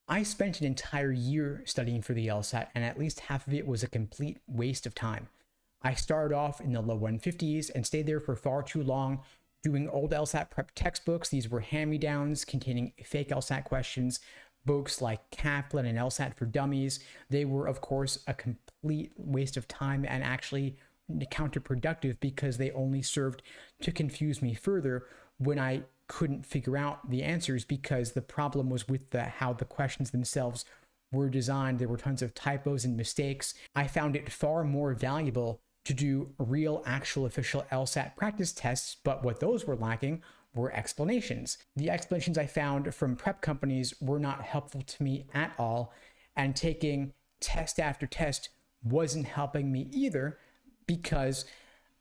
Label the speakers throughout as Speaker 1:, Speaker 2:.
Speaker 1: I spent an entire year studying for the LSAT, and at least half of it was a complete waste of time. I started off in the low 150s and stayed there for far too long, doing old LSAT prep textbooks. These were hand-me-downs containing fake LSAT questions, books like Kaplan and LSAT for Dummies. They were, of course, a complete waste of time and actually counterproductive because they only served to confuse me further when I couldn't figure out the answers, because the problem was with how the questions themselves were designed. There were tons of typos and mistakes. I found it far more valuable to do real, actual, official LSAT practice tests, but what those were lacking were explanations. The explanations I found from prep companies were not helpful to me at all, and taking test after test wasn't helping me either, because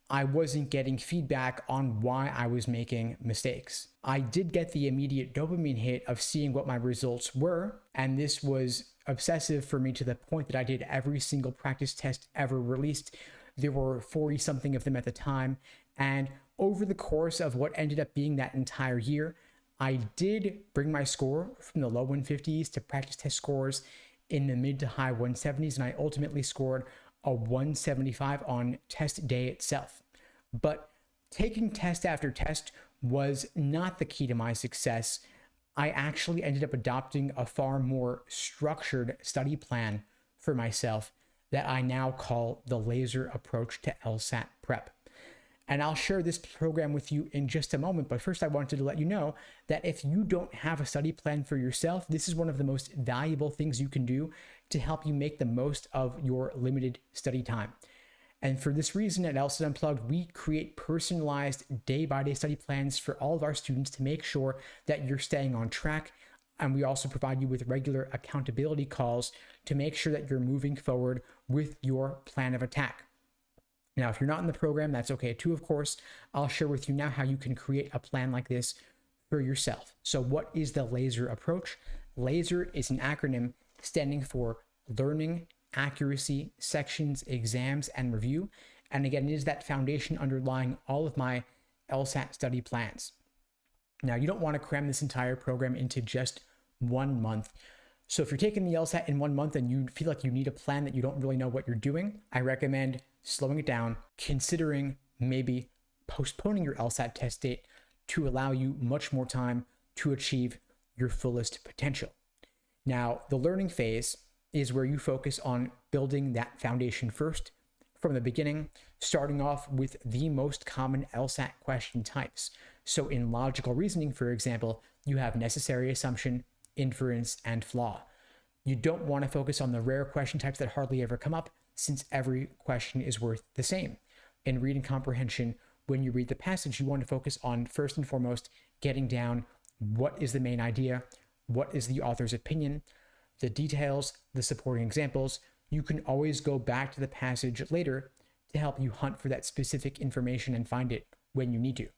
Speaker 1: I wasn't getting feedback on why I was making mistakes. I did get the immediate dopamine hit of seeing what my results were, and this was obsessive for me to the point that I did every single practice test ever released. There were 40 something of them at the time, and over the course of what ended up being that entire year, I did bring my score from the low 150s to practice test scores in the mid to high 170s, and I ultimately scored a 175 on test day itself. But taking test after test was not the key to my success. I actually ended up adopting a far more structured study plan for myself that I now call the laser approach to LSAT prep. And I'll share this program with you in just a moment, but first I wanted to let you know that if you don't have a study plan for yourself, this is one of the most valuable things you can do to help you make the most of your limited study time. And for this reason, at LSAT Unplugged, we create personalized day-by-day study plans for all of our students to make sure that you're staying on track. And we also provide you with regular accountability calls to make sure that you're moving forward with your plan of attack. Now, if you're not in the program, that's okay too, of course. I'll share with you now how you can create a plan like this for yourself. So what is the LASER approach? LASER is an acronym standing for Learning, Accuracy, Sections, Exams, and Review. And again, it is that foundation underlying all of my LSAT study plans. Now, you don't want to cram this entire program into just 1 month. So if you're taking the LSAT in 1 month and you feel like you need a plan that you don't really know what you're doing, I recommend slowing it down, considering maybe postponing your LSAT test date to allow you much more time to achieve your fullest potential. Now, the learning phase is where you focus on building that foundation first from the beginning, starting off with the most common LSAT question types. So in logical reasoning, for example, you have necessary assumption, inference, and flaw. You don't want to focus on the rare question types that hardly ever come up, since every question is worth the same. In reading comprehension, when you read the passage, you want to focus on, first and foremost, getting down what is the main idea, what is the author's opinion, the details, the supporting examples. You can always go back to the passage later to help you hunt for that specific information and find it when you need to.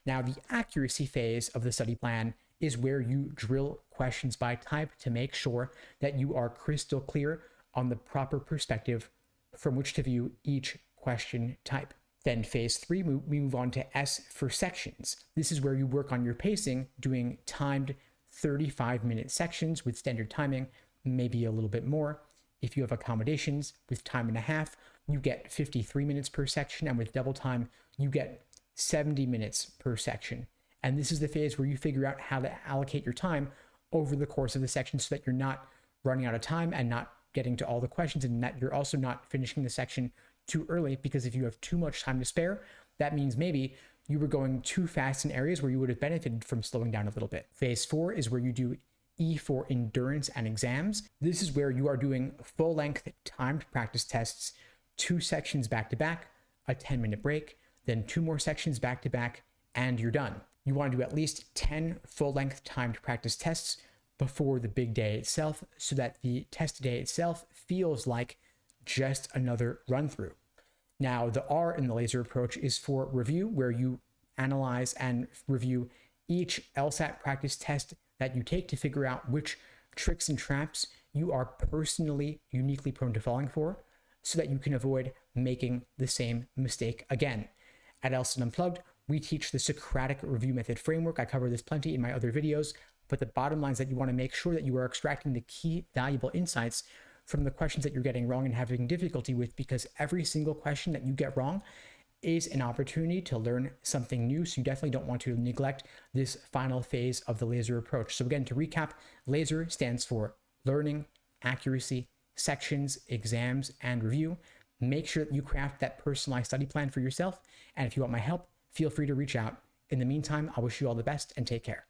Speaker 1: Now, the accuracy phase of the study plan is where you drill questions by type to make sure that you are crystal clear on the proper perspective from which to view each question type. Then phase 3, we move on to S for sections. This is where you work on your pacing, doing timed 35-minute sections with standard timing, maybe a little bit more. If you have accommodations with time and a half, you get 53 minutes per section, and with double time, you get 70 minutes per section. And this is the phase where you figure out how to allocate your time over the course of the section so that you're not running out of time and not getting to all the questions, and that you're also not finishing the section too early, because if you have too much time to spare, that means maybe you were going too fast in areas where you would have benefited from slowing down a little bit. Phase 4 is where you do E for endurance and exams. This is where you are doing full-length timed practice tests, 2 sections back-to-back, a 10-minute break, then 2 more sections back-to-back, and you're done. You want to do at least 10 full-length timed practice tests before the big day itself, so that the test day itself feels like just another run-through. Now, the R in the LASER approach is for review, where you analyze and review each LSAT practice test that you take to figure out which tricks and traps you are personally uniquely prone to falling for, so that you can avoid making the same mistake again. At LSAT Unplugged, we teach the Socratic review method framework. I cover this plenty in my other videos, But the bottom line is that you want to make sure that you are extracting the key valuable insights from the questions that you're getting wrong and having difficulty with, because every single question that you get wrong is an opportunity to learn something new. So you definitely don't want to neglect this final phase of the LASER approach. So again, to recap, LASER stands for learning, accuracy, sections, exams, and review. Make sure that you craft that personalized study plan for yourself. And if you want my help, feel free to reach out. In the meantime, I wish you all the best and take care.